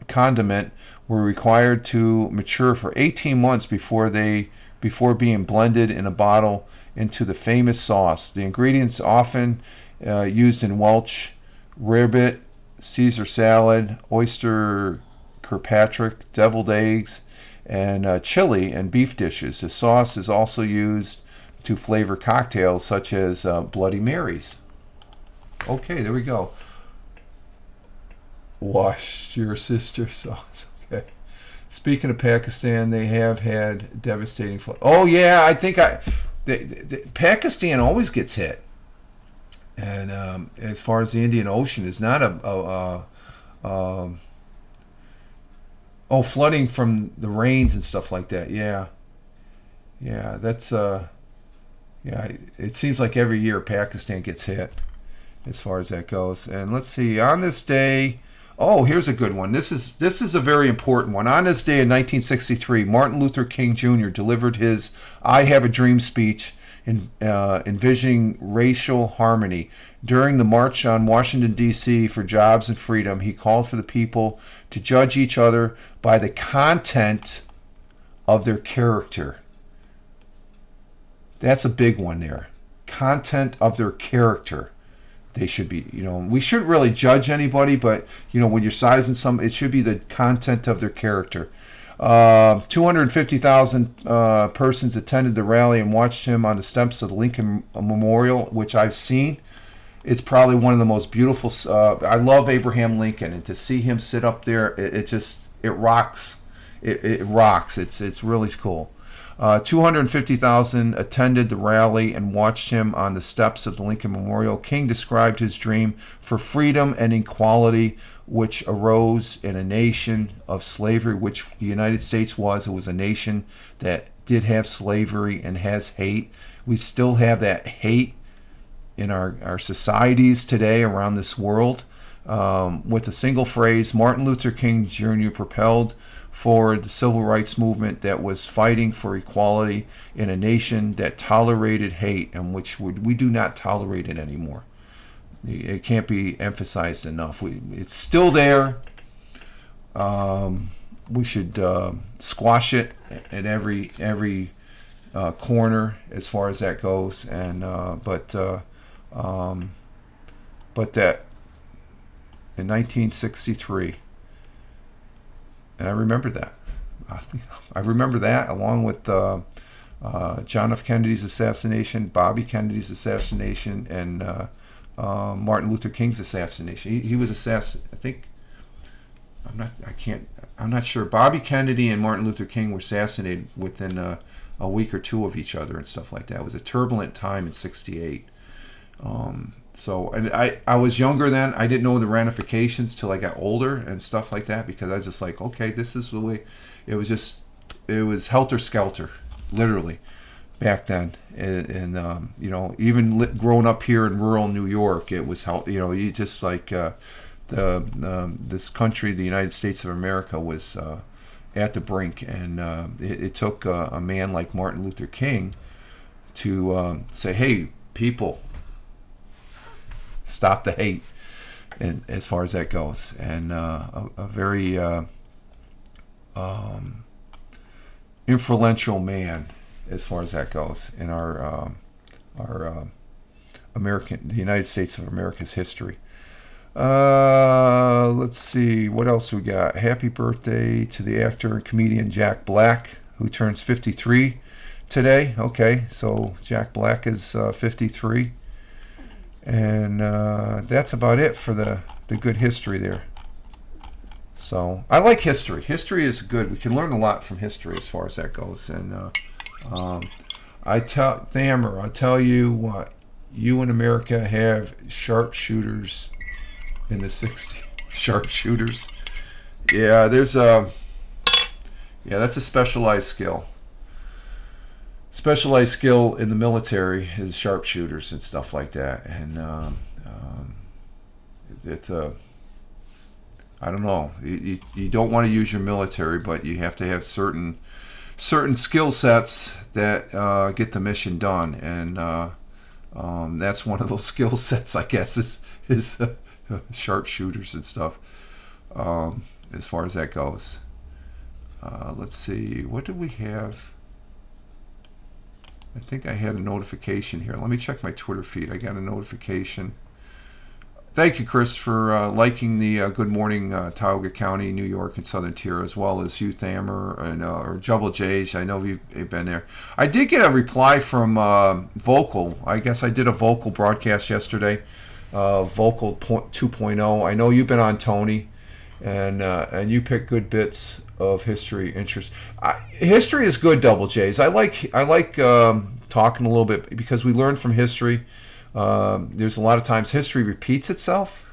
condiment were required to mature for 18 months before being blended in a bottle into the famous sauce. The ingredients often used in Welsh rarebit, Caesar salad, oyster Kirkpatrick, deviled eggs, and chili and beef dishes. The sauce is also used to flavor cocktails such as Bloody Marys. Okay, there we go. Wash your sister sauce. Okay. Speaking of Pakistan, they have had devastating flood. Oh yeah, I think Pakistan always gets hit, and as far as the Indian Ocean is not flooding from the rains and stuff like that. Yeah, that's yeah. It seems like every year Pakistan gets hit as far as that goes. And let's see, on this day. Oh, here's a good one. This is a very important one. On this day in 1963, Martin Luther King Jr. delivered his "I Have a Dream" speech envisioning racial harmony. During the March on Washington, D.C. for Jobs and Freedom, he called for the people to judge each other by the content of their character. That's a big one there. Content of their character. They should be, we shouldn't really judge anybody, but, when you're sizing some, it should be the content of their character. 250,000 persons attended the rally and watched him on the steps of the Lincoln Memorial, which I've seen. It's probably one of the most beautiful. I love Abraham Lincoln, and to see him sit up there, it rocks. It rocks. It's really cool. 250,000 attended the rally and watched him on the steps of the Lincoln Memorial. King described his dream for freedom and equality, which arose in a nation of slavery, which the United States was. It was a nation that did have slavery and has hate. We still have that hate in our societies today around this world. With a single phrase, Martin Luther King Jr. propelled forward the civil rights movement that was fighting for equality in a nation that tolerated hate, and which we do not tolerate it anymore. It can't be emphasized enough. It's still there. We should squash it at every corner as far as that goes. And but that in 1963. And I remember that. I remember that along with John F. Kennedy's assassination, Bobby Kennedy's assassination, and Martin Luther King's assassination. He was assassinated. I think. I'm not sure. Bobby Kennedy and Martin Luther King were assassinated within a week or two of each other and stuff like that. It was a turbulent time in '68. And I was younger then. I didn't know the ramifications till I got older and stuff like that, because I was just like, okay, this is the way. It was helter skelter, literally, back then. And even growing up here in rural New York, it was you just like this country, the United States of America, was at the brink, and it took a man like Martin Luther King to say, hey, people, stop the hate, and as far as that goes. And a very influential man as far as that goes in our the United States of America's history. Let's see, what else we got. Happy birthday to the actor and comedian Jack Black, who turns 53 today. Okay, so Jack Black is 53. And that's about it for the good history there. So I like history. History is good. We can learn a lot from history as far as that goes. And I tell you what, you in America have sharpshooters in the 60s. Sharpshooters. Yeah, that's a specialized skill. Specialized skill in the military is sharpshooters and stuff like that, and I don't know. You don't want to use your military, but you have to have certain skill sets that get the mission done, and that's one of those skill sets, I guess, is sharpshooters and stuff. As far as that goes, let's see. What did we have? I think I had a notification here. Let me check my Twitter feed. I got a notification. Thank you, Chris, for liking the Good Morning Tioga County, New York, and Southern Tier, as well as Youth Hammer and or Jubble J's. I know you've been there. I did get a reply from Vocal. I guess I did a Vocal broadcast yesterday, Vocal 2.0. I know you've been on, Tony, and you pick good bits of history interest. History is good, Double J's. I like talking a little bit because we learn from history. There's a lot of times history repeats itself.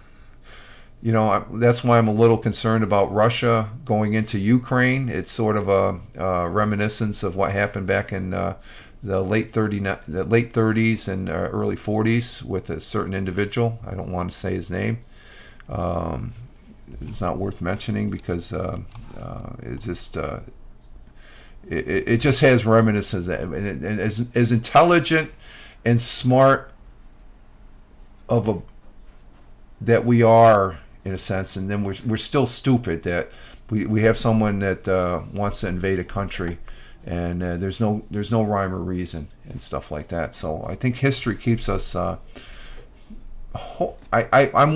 You know, that's why I'm a little concerned about Russia going into Ukraine. It's sort of a reminiscence of what happened back in the late 30s and early 40s with a certain individual. I don't want to say his name. It's not worth mentioning because it's just it just has reminiscences, and as intelligent and smart that we are, in a sense, and then we're still stupid that we have someone that wants to invade a country, and there's no rhyme or reason and stuff like that. So I think history keeps us. I'm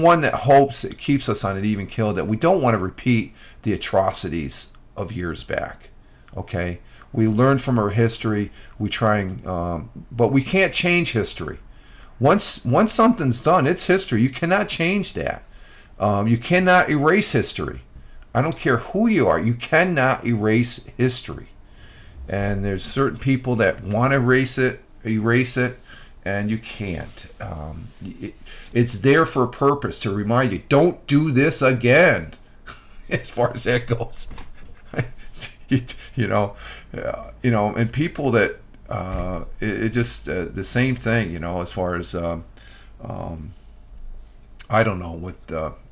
one that hopes it keeps us on an even keel, that we don't want to repeat the atrocities of years back. Okay, we learn from our history. We try and, but we can't change history. Once something's done, it's history. You cannot change that. You cannot erase history. I don't care who you are. You cannot erase history. And there's certain people that want to erase it, and you can't. It's there for a purpose, to remind you, don't do this again. As far as that goes, you know, and people that it just the same thing, you know, as far as I don't know,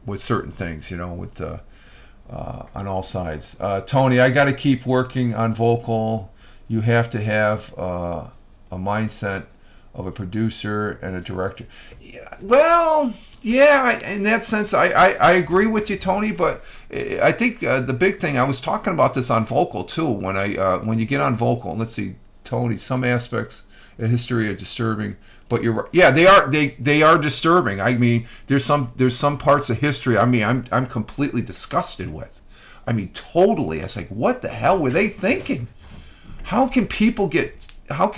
with certain things, you know, with on all sides. Tony, I got to keep working on Vocal. You have to have a mindset of a producer and a director. Yeah, well, yeah, in that sense, I agree with you, Tony. But I think the big thing, I was talking about this on Vocal too. When you get on Vocal, let's see, Tony, some aspects of history are disturbing, but you're right. Yeah, they are disturbing. I mean, there's some parts of history. I mean, I'm completely disgusted with. I mean, totally. I was like, what the hell were they thinking? How can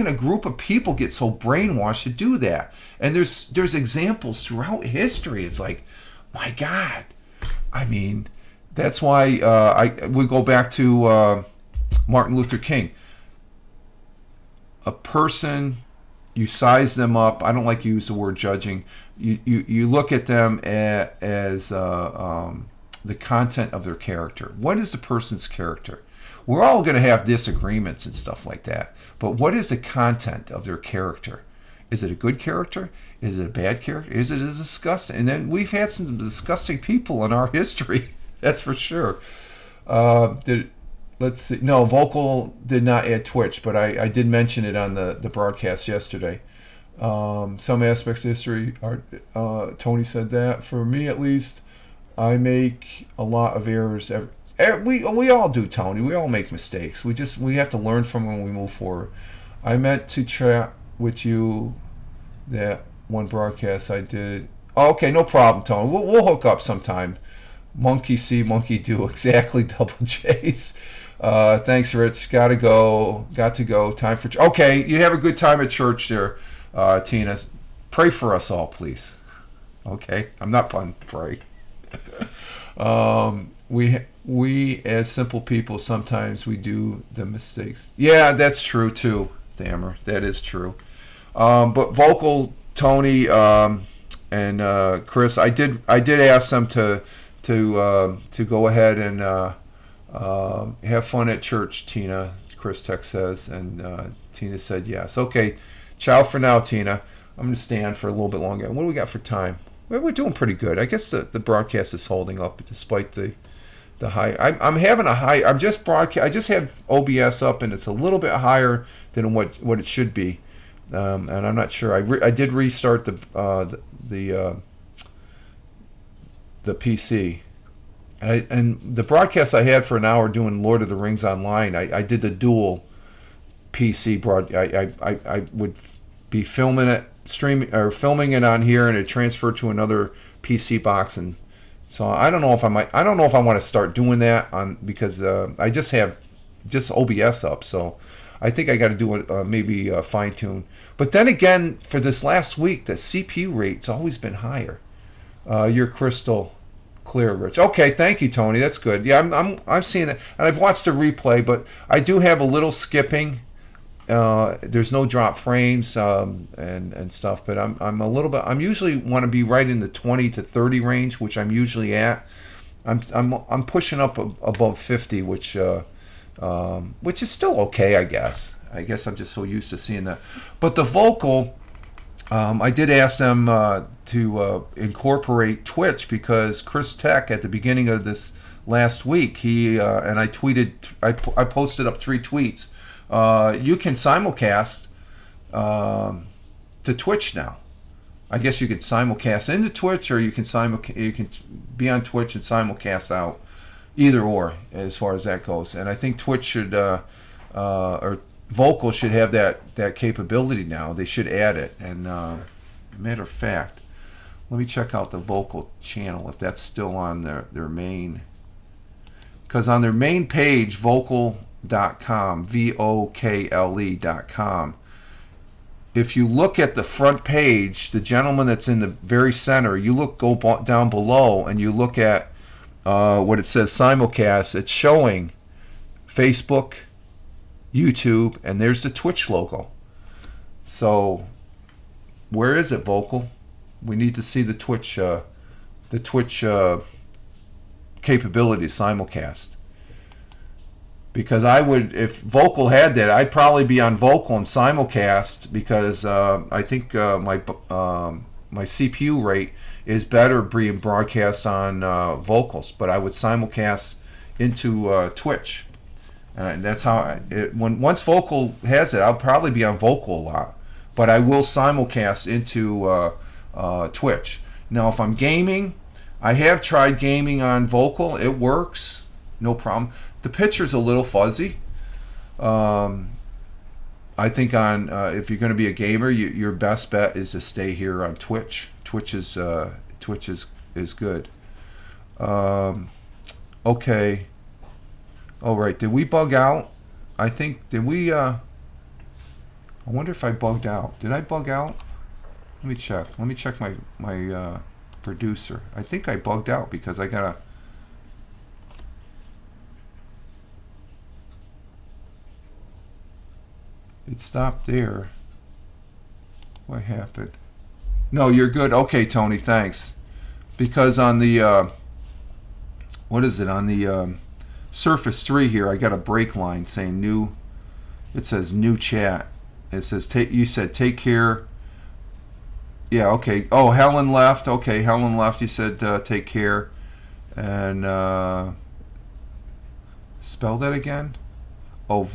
a group of people get so brainwashed to do that? And there's examples throughout history. It's like, my God. I mean, that's why we go back to Martin Luther King. A person, you size them up. I don't like to use the word judging. You look at them as the content of their character. What is the person's character? We're all going to have disagreements and stuff like that. But what is the content of their character? Is it a good character? Is it a bad character? Is it a disgusting? And then we've had some disgusting people in our history. That's for sure. Let's see. No, Vocal did not add Twitch, but I did mention it on the broadcast yesterday. Some aspects of history are, Tony said that. For me, at least, I make a lot of errors. We all do, Tony. We all make mistakes. We have to learn from them when we move forward. I meant to chat with you that one broadcast I did. Oh, okay, no problem, Tony. We'll hook up sometime. Monkey see, monkey do. Exactly, Double J's. Thanks, Rich. Got to go. Time for okay. You have a good time at church there, Tina. Pray for us all, please. Okay, I'm not pun. Pray. We as simple people, sometimes we do the mistakes. Yeah, that's true too, Thammer. That is true. But Vocal, Tony, and Chris, I did ask them to go ahead and have fun at church, Tina. Chris Tech says, and Tina said yes. Okay, ciao for now, Tina. I'm gonna stand for a little bit longer. What do we got for time? Well, we're doing pretty good. I guess the broadcast is holding up despite the high. I'm having a high. I'm just broadcast. I just have OBS up, and it's a little bit higher than what it should be. And I'm not sure. I did restart the PC, and the broadcast I had for an hour doing Lord of the Rings online. I did the dual PC broad. I would be filming it, filming it on here, and it transferred to another PC box. And so I don't know if I don't know if I want to start doing that because I just have OBS up. So I think I got to do it maybe fine tune. But then again, for this last week, the CPU rate's always been higher. You're crystal clear, Rich. Okay, thank you, Tony. That's good. Yeah, I'm seeing that, and I've watched the replay, but I do have a little skipping. There's no drop frames and stuff, but I'm a little bit. I'm usually want to be right in the 20 to 30 range, which I'm usually at. I'm pushing up above 50, which is still okay, I guess. I guess I'm just so used to seeing that. But the vocal, I did ask them to incorporate Twitch because Chris Tech at the beginning of this last week, he and I tweeted, I posted up 3 tweets. You can simulcast to Twitch now. I guess you could simulcast into Twitch, or you can be on Twitch and simulcast out. Either or, as far as that goes. And I think Twitch should, or Vocal should have that capability now. They should add it. And matter of fact, let me check out the Vocal channel if that's still on their main. Because on their main page, vocal.com, VOKLE.com, if you look at the front page, the gentleman that's in the very center, go down below and you look at what it says simulcast. It's showing Facebook, YouTube, and there's the Twitch logo. So where is it, Vocal? We need to see the Twitch capability simulcast. Because I would, if Vocal had that, I'd probably be on Vocal and simulcast because I think my CPU rate is better being broadcast on Vocals, but I would simulcast into Twitch, and that's how once Vocal has it, I'll probably be on Vocal a lot, but I will simulcast into Twitch. Now, if I'm gaming, I have tried gaming on Vocal. It works, no problem. The picture's a little fuzzy. I think on if you're going to be a gamer, your best bet is to stay here on Twitch. Twitch is good. Okay. All right. Did we bug out? I think did we? I wonder if I bugged out. Did I bug out? Let me check. Let me check my producer. I think I bugged out because I gotta. It stopped there. What happened? No, you're good. Okay, Tony, thanks. Because on the what is it? On the Surface 3 here, I got a break line saying new. It says new chat. It says you said take care. Yeah, okay. Oh, Helen left. Okay, Helen left. You said take care. And spell that again. Oh,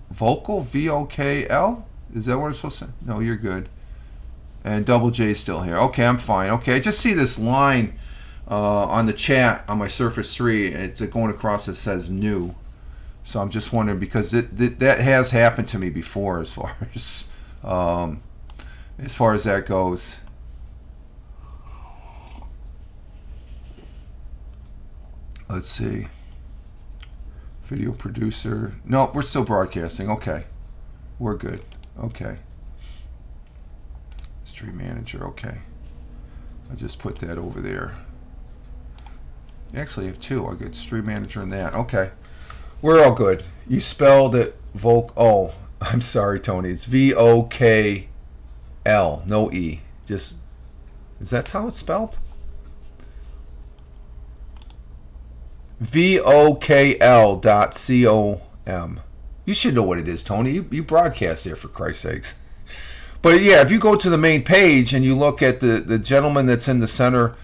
Vocal, VOKL? Is that what it's supposed to say? No, you're good. And Double J's still here. Okay, I'm fine. Okay, I just see this line on the chat on my Surface 3. It's going across. It says new. So I'm just wondering because that has happened to me before as far as that goes. Let's see. Video producer. No, we're still broadcasting. Okay. We're good. Okay. Stream manager. Okay. I just put that over there. Actually, I have 2. I got stream manager and that. Okay. We're all good. You spelled it Oh, I'm sorry, Tony. It's VOKL. No E. Is that how it's spelled? VOKL.com. You should know what it is, Tony. You broadcast there, for Christ's sakes. But yeah, if you go to the main page and you look at the gentleman that's in the center,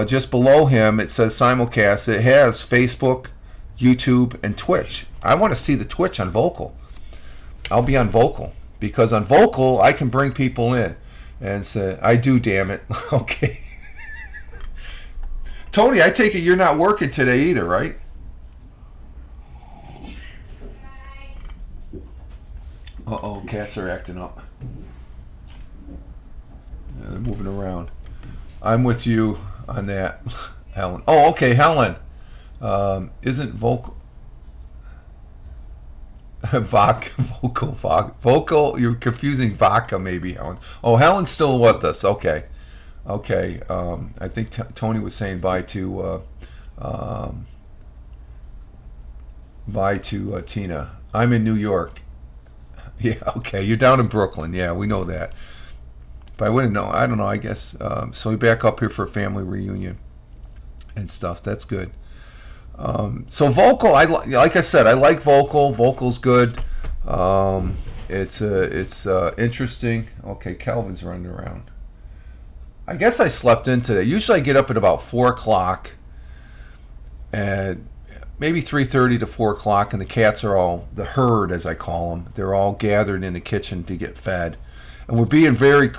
just below him, it says simulcast. It has Facebook, YouTube, and Twitch. I want to see the Twitch on Vocal. I'll be on Vocal because on Vocal I can bring people in and say, I do, damn it. Okay. Tony, I take it you're not working today either, right? Uh-oh, cats are acting up. Yeah, they're moving around. I'm with you on that, Helen. Oh, okay, Helen. Isn't Vocal... Vocal, you're confusing vodka maybe, Helen. Oh, Helen's still with us. Okay. I think Tony was saying bye to Tina. I'm in New York. Yeah, okay. You're down in Brooklyn. Yeah, we know that. But I wouldn't know. I don't know. I guess. So we back up here for a family reunion and stuff. That's good. So Vocal, like I said, I like Vocal. Vocal's good. It's interesting. Okay, Calvin's running around. I guess I slept in today. Usually I get up at about 4 o'clock, and maybe 3:30 to 4 o'clock, and the cats are all, the herd as I call them, they're all gathered in the kitchen to get fed. And we're being very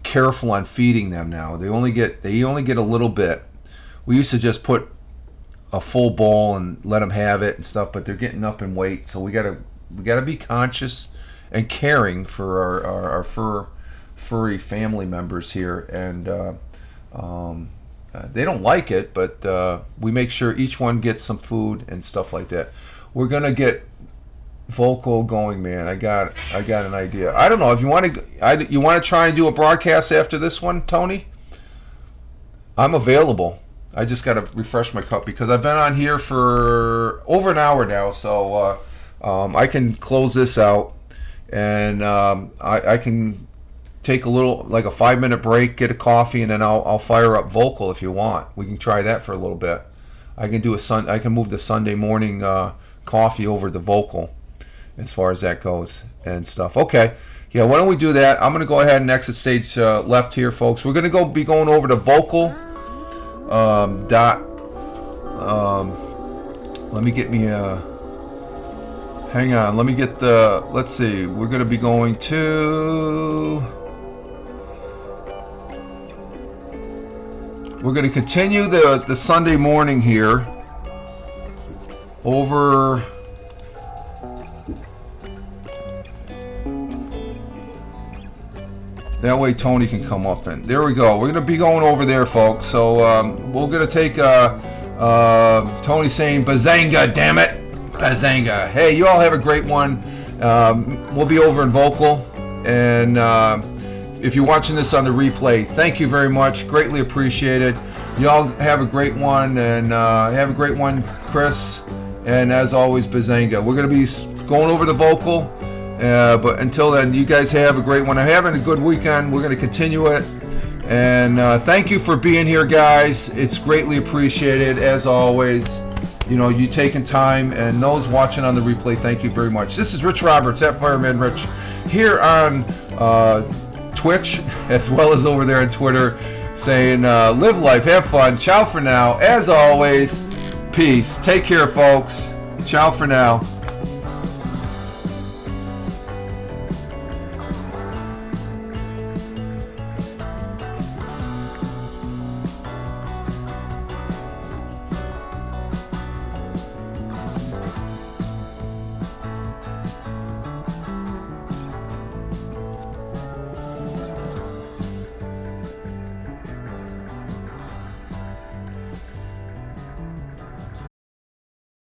careful on feeding them now. They only get a little bit. We used to just put a full bowl and let them have it and stuff, but they're getting up in weight, so we gotta be conscious and caring for our furry family members here, and they don't like it, but we make sure each one gets some food and stuff like that. We're gonna get Vocal going, man. I got an idea. I don't know if you want to try and do a broadcast after this one, Tony. I'm available. I just got to refresh my cup because I've been on here for over an hour now, so I can close this out, and I can take a little, like a 5-minute break, get a coffee, and then I'll fire up Vocal if you want. We can try that for a little bit. I can move the Sunday morning coffee over to Vocal as far as that goes and stuff. Okay, yeah. Why don't we do that? I'm gonna go ahead and exit stage left here, folks. We're gonna be going over to Vocal. Let me get me a. Hang on. Let me get the. Let's see. We're gonna be going to. We're going to continue the Sunday morning here over that way Tony can come up, and there we go. We're going to be going over there, folks. So we're going to take Tony saying Bazanga, damn it, Bazanga. Hey, you all have a great one. We'll be over in Vocal, and if you're watching this on the replay, thank you very much. Greatly appreciated. Y'all have a great one, and have a great one, Chris. And as always, Bazanga. We're going to be going over the Vocal, but until then, you guys have a great one. I'm having a good weekend. We're going to continue it. And thank you for being here, guys. It's greatly appreciated, as always. You know, you taking time, and those watching on the replay, thank you very much. This is Rich Roberts at Fireman Rich here on Twitch, as well as over there on Twitter, saying live life, have fun. Ciao for now. As always, peace. Take care, folks. Ciao for now.